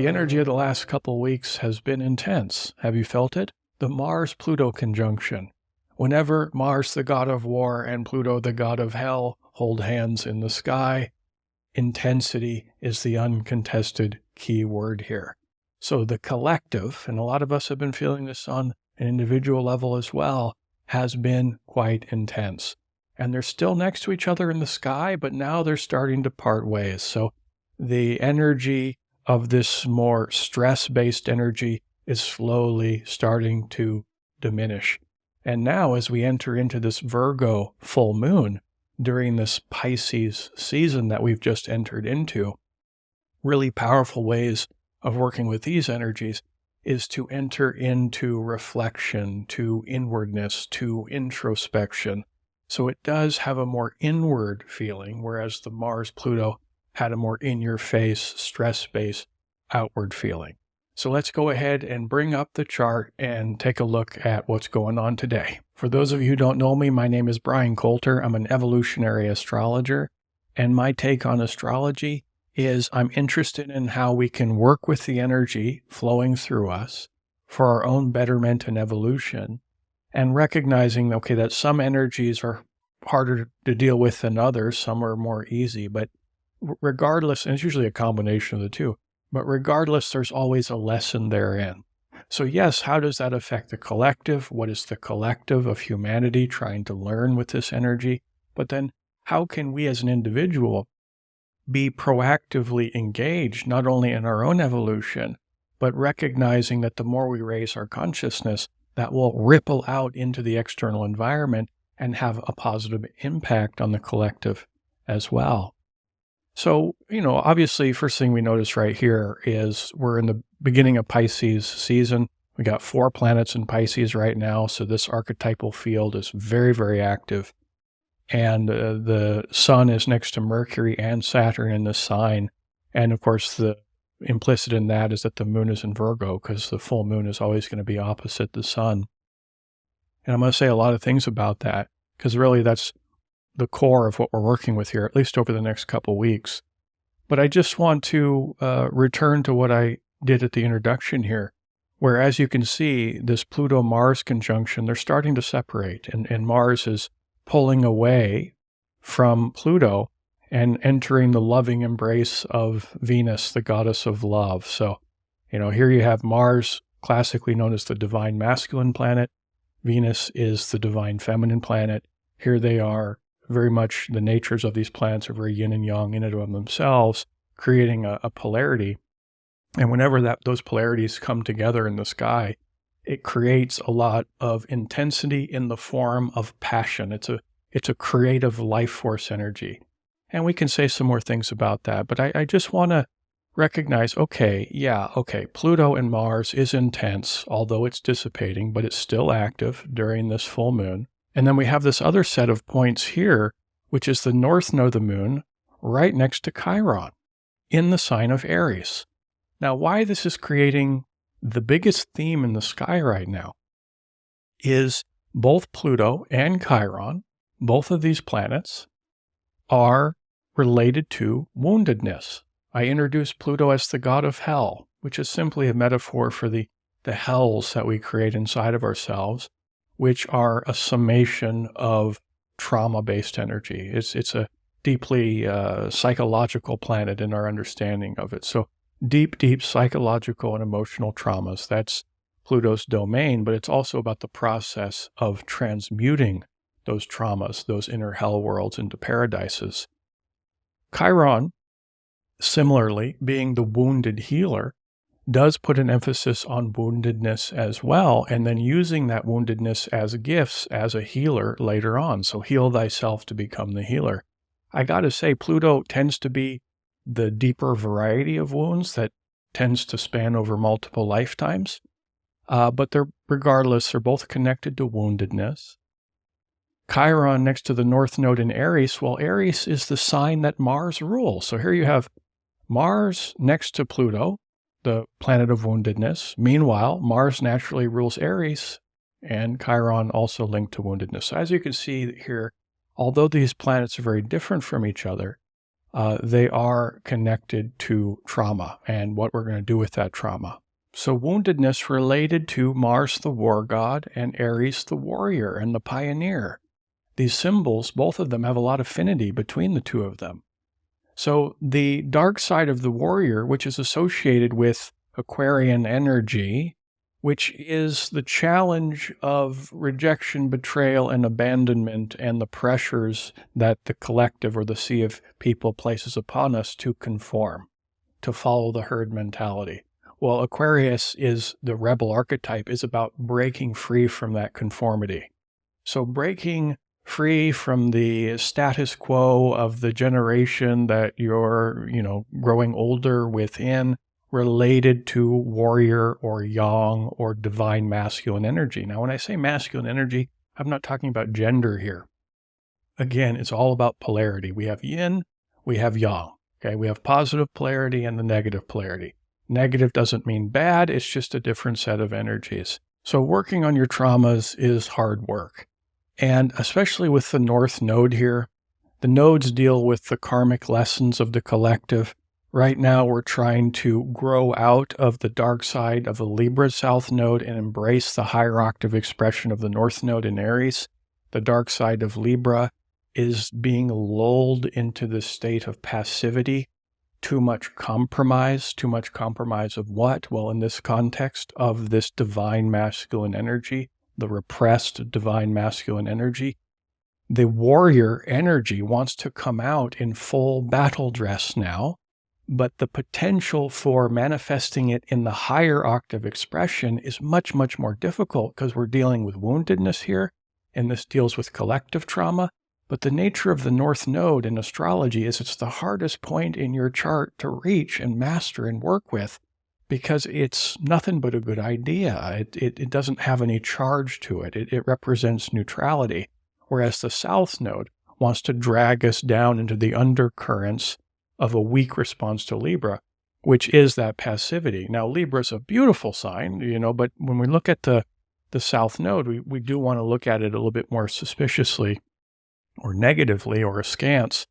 The energy of the last couple weeks has been intense. Have you felt it? The Mars-Pluto conjunction. Whenever Mars, the god of war, and Pluto, the god of hell, hold hands in the sky, intensity is the uncontested key word here. So the collective, and a lot of us have been feeling this on an individual level as well, has been quite intense. And they're still next to each other in the sky, but now they're starting to part ways. So the energy of this more stress-based energy is slowly starting to diminish. And now as we enter into this Virgo full moon during this Pisces season that we've just entered into, really powerful ways of working with these energies is to enter into reflection, to inwardness, to introspection. So it does have a more inward feeling, whereas the Mars-Pluto had a more in-your-face, stress-based, outward feeling. So let's go ahead and bring up the chart and take a look at what's going on today. For those of you who don't know me, my name is Bryan Coulter. I'm an evolutionary astrologer, and my take on astrology is I'm interested in how we can work with the energy flowing through us for our own betterment and evolution, and recognizing, okay, that some energies are harder to deal with than others, some are more easy, but regardless, and it's usually a combination of the two, but regardless, there's always a lesson therein. So yes, how does that affect the collective? What is the collective of humanity trying to learn with this energy? But then how can we as an individual be proactively engaged, not only in our own evolution, but recognizing that the more we raise our consciousness, that will ripple out into the external environment and have a positive impact on the collective as well. So, obviously, first thing we notice right here is we're in the beginning of Pisces season. We got 4 planets in Pisces right now, so this archetypal field is very, very active. And the sun is next to Mercury and Saturn in this sign. And of course, the implicit in that is that the moon is in Virgo, because the full moon is always going to be opposite the sun. And I'm going to say a lot of things about that, because really that's the core of what we're working with here, at least over the next couple weeks. But I just want to return to what I did at the introduction here, where as you can see, this Pluto-Mars conjunction, they're starting to separate, and Mars is pulling away from Pluto and entering the loving embrace of Venus, the goddess of love. So, here you have Mars, classically known as the divine masculine planet. Venus is the divine feminine planet. Here they are, very much the natures of these planets are very yin and yang in and of themselves, creating a polarity. And whenever those polarities come together in the sky, it creates a lot of intensity in the form of passion. It's a creative life force energy. And we can say some more things about that, but I just want to recognize, Pluto and Mars is intense, although it's dissipating, but it's still active during this full moon. And then we have this other set of points here, which is the north node of the moon, right next to Chiron, in the sign of Aries. Now, why this is creating the biggest theme in the sky right now is both Pluto and Chiron, both of these planets, are related to woundedness. I introduced Pluto as the god of hell, which is simply a metaphor for the hells that we create inside of ourselves, which are a summation of trauma-based energy. It's a deeply psychological planet in our understanding of it. So deep psychological and emotional traumas, that's Pluto's domain, but it's also about the process of transmuting those traumas, those inner hell worlds, into paradises. Chiron, similarly, being the wounded healer, does put an emphasis on woundedness as well, and then using that woundedness as gifts as a healer later on. So heal thyself to become the healer. I got to say, Pluto tends to be the deeper variety of wounds that tends to span over multiple lifetimes. But regardless, they're both connected to woundedness. Chiron next to the north node in Aries, well, Aries is the sign that Mars rules. So here you have Mars next to Pluto, the planet of woundedness. Meanwhile, Mars naturally rules Aries, and Chiron also linked to woundedness. So as you can see here, although these planets are very different from each other, they are connected to trauma and what we're going to do with that trauma. So woundedness related to Mars, the war god, and Aries, the warrior and the pioneer. These symbols, both of them have a lot of affinity between the two of them. So the dark side of the warrior, which is associated with Aquarian energy, which is the challenge of rejection, betrayal, and abandonment, and the pressures that the collective or the sea of people places upon us to conform, to follow the herd mentality. Well, Aquarius is the rebel archetype, is about breaking free from that conformity. So breaking free from the status quo of the generation that you're, growing older within, related to warrior or yang or divine masculine energy. Now, when I say masculine energy, I'm not talking about gender here. Again, it's all about polarity. We have yin, we have yang. Okay, we have positive polarity and the negative polarity. Negative doesn't mean bad, it's just a different set of energies. So working on your traumas is hard work. And especially with the North Node here, the nodes deal with the karmic lessons of the collective. Right now, we're trying to grow out of the dark side of the Libra South Node and embrace the higher octave expression of the North Node in Aries. The dark side of Libra is being lulled into the state of passivity. Too much compromise of what? Well, in this context of this divine masculine energy, the repressed divine masculine energy, the warrior energy wants to come out in full battle dress now, but the potential for manifesting it in the higher octave expression is much, much more difficult because we're dealing with woundedness here, and this deals with collective trauma. But the nature of the North Node in astrology is it's the hardest point in your chart to reach and master and work with, because it's nothing but a good idea. It doesn't have any charge to it. It represents neutrality, whereas the South Node wants to drag us down into the undercurrents of a weak response to Libra, which is that passivity. Now, Libra is a beautiful sign, but when we look at the South Node, we do want to look at it a little bit more suspiciously or negatively or askance,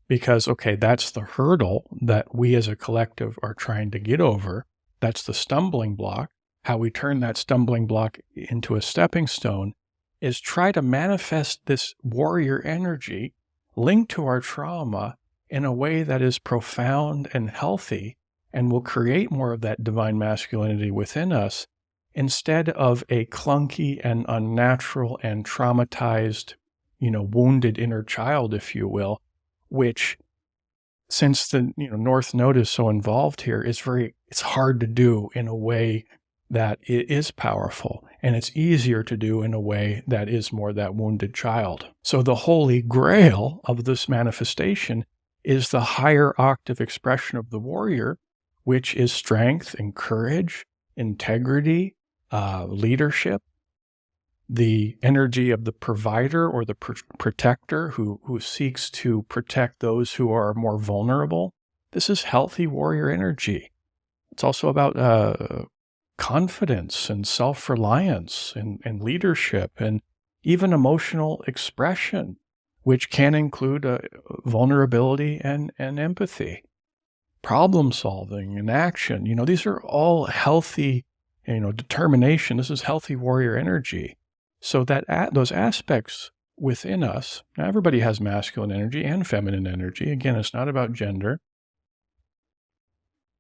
because, okay, that's the hurdle that we as a collective are trying to get over. That's the stumbling block. How we turn that stumbling block into a stepping stone is try to manifest this warrior energy linked to our trauma in a way that is profound and healthy and will create more of that divine masculinity within us, instead of a clunky and unnatural and traumatized, wounded inner child, if you will, which, since the North Node is so involved here, it's hard to do in a way that it is powerful, and it's easier to do in a way that is more that wounded child. So the holy grail of this manifestation is the higher octave expression of the warrior, which is strength and courage, integrity, leadership, the energy of the provider or the protector who seeks to protect those who are more vulnerable. This is healthy warrior energy. It's also about confidence and self-reliance and leadership and even emotional expression, which can include vulnerability and empathy, problem solving and action. These are all healthy, determination. This is healthy warrior energy. So that those aspects within us, now everybody has masculine energy and feminine energy. Again, it's not about gender.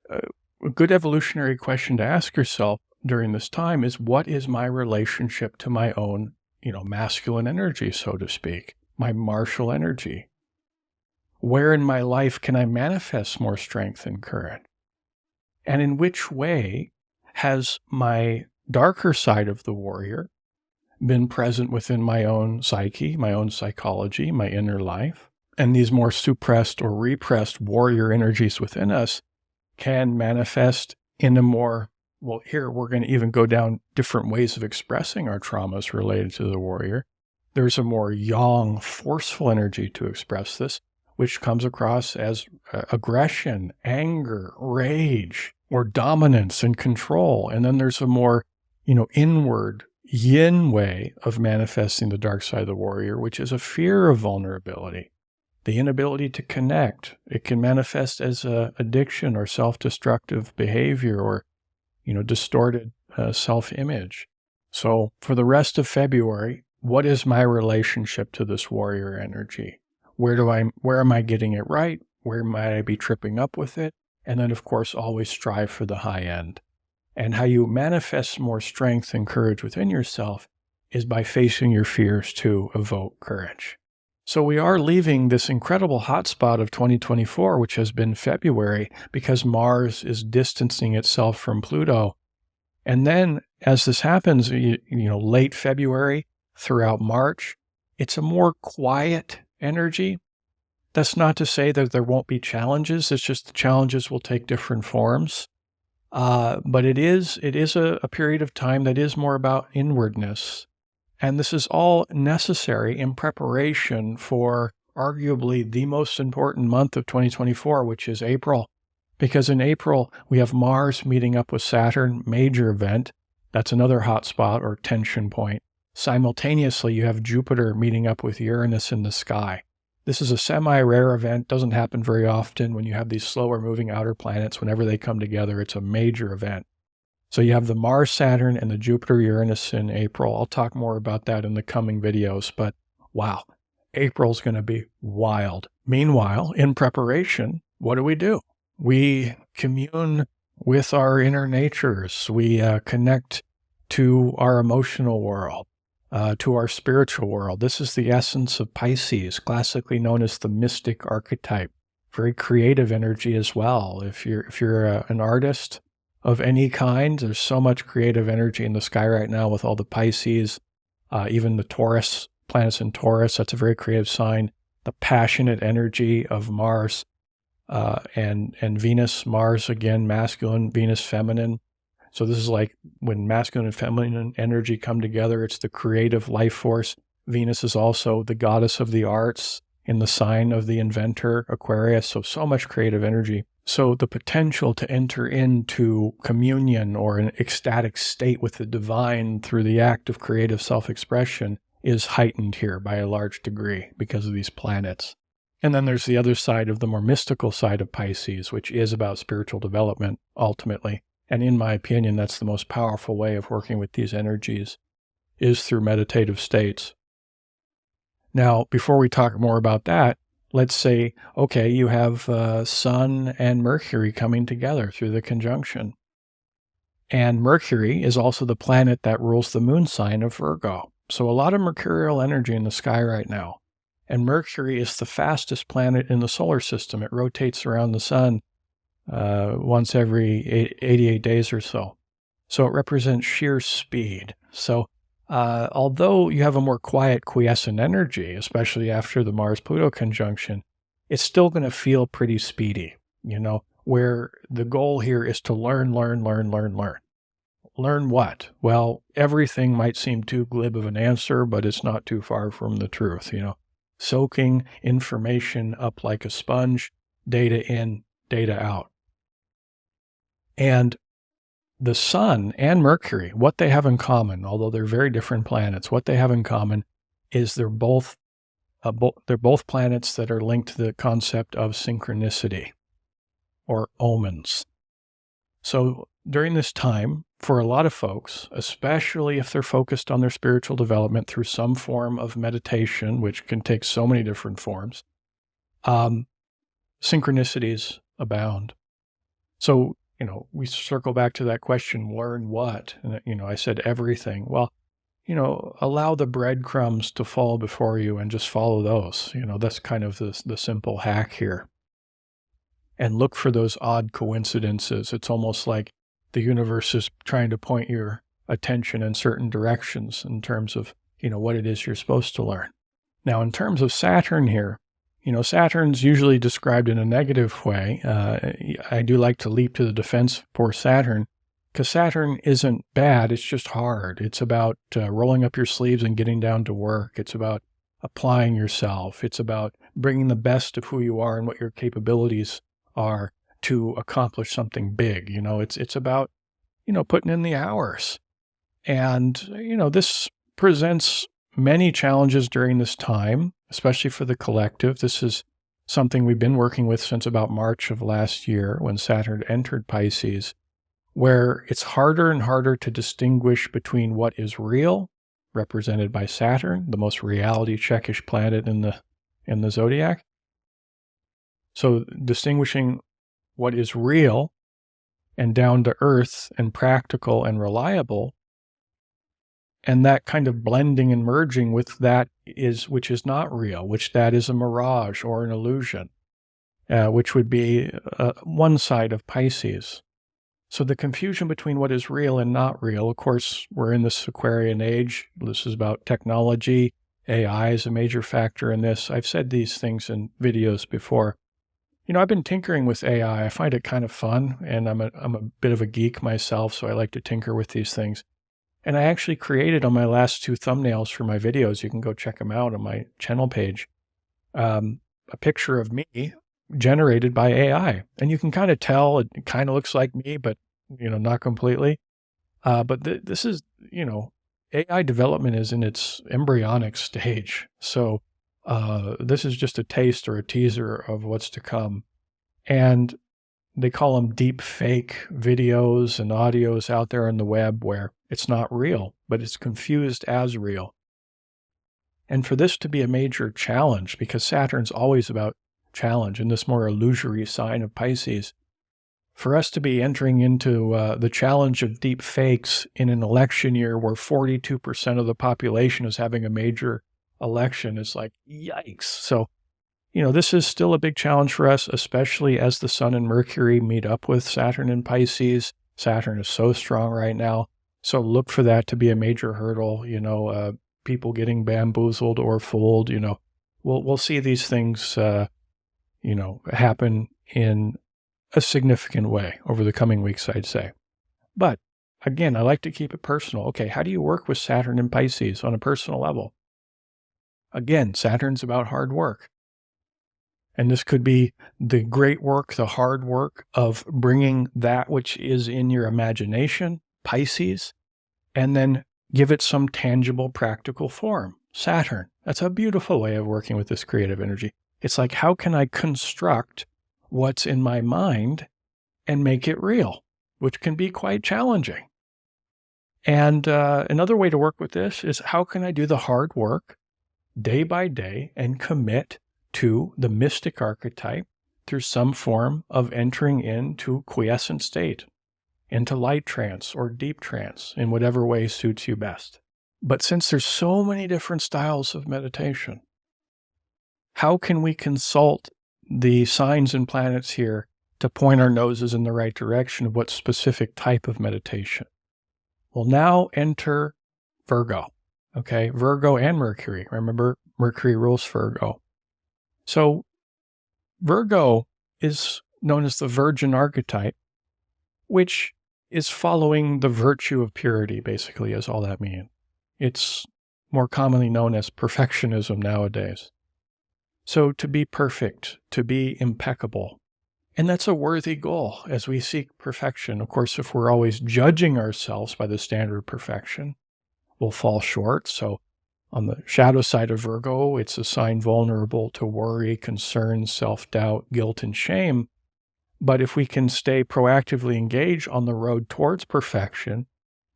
A good evolutionary question to ask yourself during this time is, what is my relationship to my own, masculine energy, so to speak, my martial energy? Where in my life can I manifest more strength and courage? And in which way has my darker side of the warrior been present within my own psyche, my own psychology, my inner life? And these more suppressed or repressed warrior energies within us can manifest in a more, well, here we're going to even go down different ways of expressing our traumas related to the warrior. There's a more yang, forceful energy to express this, which comes across as aggression, anger, rage, or dominance and control. And then there's a more, inward yin way of manifesting the dark side of the warrior, which is a fear of vulnerability. the inability to connect. It can manifest as addiction or self-destructive behavior or, distorted self-image. So for the rest of February, what is my relationship to this warrior energy? Where am I getting it right? Where might I be tripping up with it? And then, of course, always strive for the high end. And how you manifest more strength and courage within yourself is by facing your fears to evoke courage. So we are leaving this incredible hotspot of 2024, which has been February, because Mars is distancing itself from Pluto. And then as this happens, late February throughout March, it's a more quiet energy. That's not to say that there won't be challenges. It's just the challenges will take different forms. But it is a period of time that is more about inwardness. And this is all necessary in preparation for arguably the most important month of 2024, which is April. Because in April, we have Mars meeting up with Saturn, major event. That's another hotspot or tension point. Simultaneously, you have Jupiter meeting up with Uranus in the sky. This is a semi-rare event, doesn't happen very often when you have these slower moving outer planets. Whenever they come together, it's a major event. So you have the Mars-Saturn and the Jupiter-Uranus in April. I'll talk more about that in the coming videos, but wow, April's going to be wild. Meanwhile, in preparation, what do? We commune with our inner natures. We connect to our emotional world, to our spiritual world. This is the essence of Pisces, classically known as the mystic archetype. Very creative energy as well. If you're an artist of any kind, there's so much creative energy in the sky right now with all the Pisces, even the Taurus, planets in Taurus, that's a very creative sign. The passionate energy of Mars and Venus, Mars again, masculine, Venus, feminine. So this is like when masculine and feminine energy come together, it's the creative life force. Venus is also the goddess of the arts in the sign of the inventor, Aquarius, so much creative energy. So the potential to enter into communion or an ecstatic state with the divine through the act of creative self-expression is heightened here by a large degree because of these planets. And then there's the other side of the more mystical side of Pisces, which is about spiritual development, ultimately. And in my opinion, that's the most powerful way of working with these energies, is through meditative states. Now, before we talk more about that, let's say, okay, you have Sun and Mercury coming together through the conjunction. And Mercury is also the planet that rules the moon sign of Virgo. So a lot of mercurial energy in the sky right now. And Mercury is the fastest planet in the solar system. It rotates around the sun once every 88 days or so. So it represents sheer speed. So although you have a more quiet, quiescent energy, especially after the Mars-Pluto conjunction, it's still going to feel pretty speedy, where the goal here is to learn. Learn what? Well, everything might seem too glib of an answer, but it's not too far from the truth, Soaking information up like a sponge, data in, data out. And the Sun and Mercury, what they have in common, although they're very different planets, what they have in common is they're both planets that are linked to the concept of synchronicity or omens. So during this time, for a lot of folks, especially if they're focused on their spiritual development through some form of meditation, which can take so many different forms, synchronicities abound. So, we circle back to that question, learn what? And, I said everything. Well, allow the breadcrumbs to fall before you and just follow those. That's kind of the simple hack here. And look for those odd coincidences. It's almost like the universe is trying to point your attention in certain directions in terms of, what it is you're supposed to learn. Now, in terms of Saturn here, Saturn's usually described in a negative way. I do like to leap to the defense for Saturn, because Saturn isn't bad, it's just hard. It's about rolling up your sleeves and getting down to work. It's about applying yourself. It's about bringing the best of who you are and what your capabilities are to accomplish something big. It's about, putting in the hours. And, this presents many challenges during this time, especially for the collective. This is something we've been working with since about March of last year when Saturn entered Pisces, where it's harder and harder to distinguish between what is real, represented by Saturn, the most reality checkish planet in the zodiac. So distinguishing what is real and down to earth and practical and reliable, and that kind of blending and merging with that which is not real, which that is a mirage or an illusion, which would be one side of Pisces. So the confusion between what is real and not real, of course, we're in this Aquarian age. This is about technology. AI is a major factor in this. I've said these things in videos before. I've been tinkering with AI. I find it kind of fun, and I'm a bit of a geek myself, so I like to tinker with these things. And I actually created on my last 2 thumbnails for my videos, you can go check them out on my channel page, a picture of me generated by AI. And you can kind of tell it kind of looks like me, but, not completely. But this is, AI development is in its embryonic stage. So this is just a taste or a teaser of what's to come. And they call them deep fake videos and audios out there on the web where it's not real, but it's confused as real. And for this to be a major challenge, because Saturn's always about challenge in this more illusory sign of Pisces, for us to be entering into the challenge of deep fakes in an election year where 42% of the population is having a major election is like, yikes. So, this is still a big challenge for us, especially as the Sun and Mercury meet up with Saturn in Pisces. Saturn is so strong right now. So look for that to be a major hurdle, people getting bamboozled or fooled, we'll see these things, happen in a significant way over the coming weeks, I'd say. But again, I like to keep it personal. Okay, how do you work with Saturn in Pisces on a personal level? Again, Saturn's about hard work. And this could be the great work, the hard work of bringing that which is in your imagination, Pisces, and then give it some tangible, practical form, Saturn. That's a beautiful way of working with this creative energy. It's like, how can I construct what's in my mind and make it real, which can be quite challenging. And another way to work with this is, how can I do the hard work day by day and commit to the mystic archetype through some form of entering into quiescent state, into light trance or deep trance, in whatever way suits you best. But since there's so many different styles of meditation, how can we consult the signs and planets here to point our noses in the right direction of what specific type of meditation? Well, now enter Virgo, okay? Virgo and Mercury. Remember, Mercury rules Virgo. So Virgo is known as the virgin archetype, which is following the virtue of purity, basically, is all that means. It's more commonly known as perfectionism nowadays. So to be perfect, to be impeccable, and that's a worthy goal as we seek perfection. Of course, if we're always judging ourselves by the standard of perfection, we'll fall short. So on the shadow side of Virgo, it's a sign vulnerable to worry, concern, self-doubt, guilt, and shame. But if we can stay proactively engaged on the road towards perfection,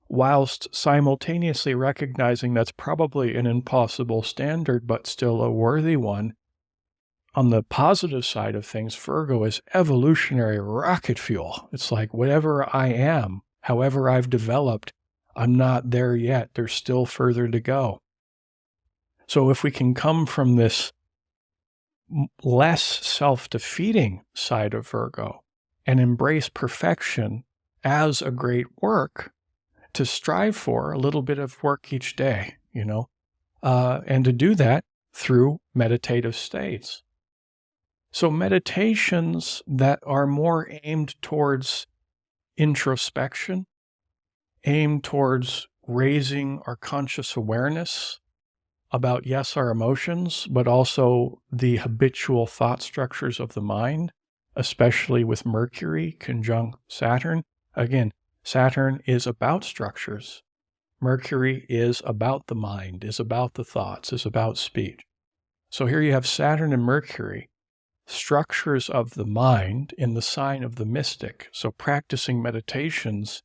whilst simultaneously recognizing that's probably an impossible standard, but still a worthy one, on the positive side of things, Virgo is evolutionary rocket fuel. It's like, whatever I am, however I've developed, I'm not there yet. There's still further to go. So if we can come from this less self-defeating side of Virgo and embrace perfection as a great work to strive for, a little bit of work each day, and to do that through meditative states. So meditations that are more aimed towards introspection, aimed towards raising our conscious awareness about, yes, our emotions, but also the habitual thought structures of the mind, especially with Mercury conjunct Saturn. Again, Saturn is about structures. Mercury is about the mind, is about the thoughts, is about speech. So here you have Saturn and Mercury structures of the mind in the sign of the mystic. So practicing meditations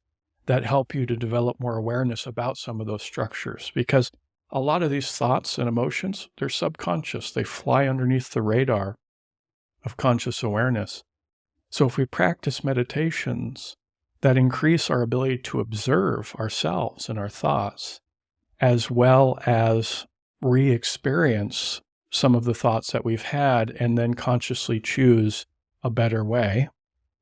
that help you to develop more awareness about some of those structures, because a lot of these thoughts and emotions, they're subconscious. They fly underneath the radar of conscious awareness. So if we practice meditations that increase our ability to observe ourselves and our thoughts, as well as re-experience some of the thoughts that we've had and then consciously choose a better way,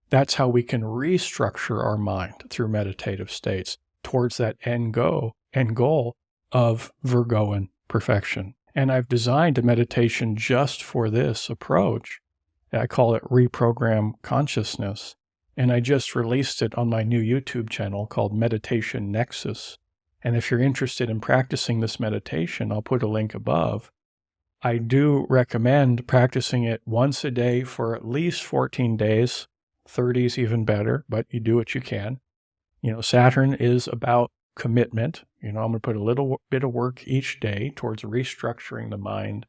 that's how we can restructure our mind through meditative states towards that end goal of Virgoan perfection. And I've designed a meditation just for this approach. I call it Reprogram Consciousness. And I just released it on my new YouTube channel called Meditation Nexus. And if you're interested in practicing this meditation, I'll put a link above. I do recommend practicing it once a day for at least 14 days. 30 is even better, but you do what you can. Saturn is about commitment. I'm going to put a little bit of work each day towards restructuring the mind.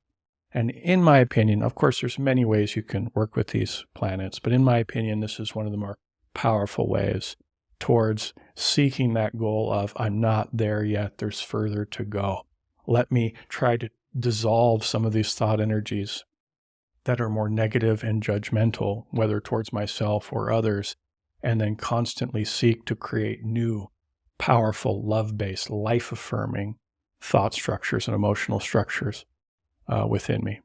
And in my opinion, of course, there's many ways you can work with these planets, but in my opinion, this is one of the more powerful ways towards seeking that goal of, I'm not there yet, there's further to go. Let me try to dissolve some of these thought energies that are more negative and judgmental, whether towards myself or others, and then constantly seek to create new, powerful, love-based, life-affirming thought structures and emotional structures within me.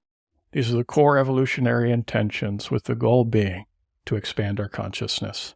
These are the core evolutionary intentions, with the goal being to expand our consciousness.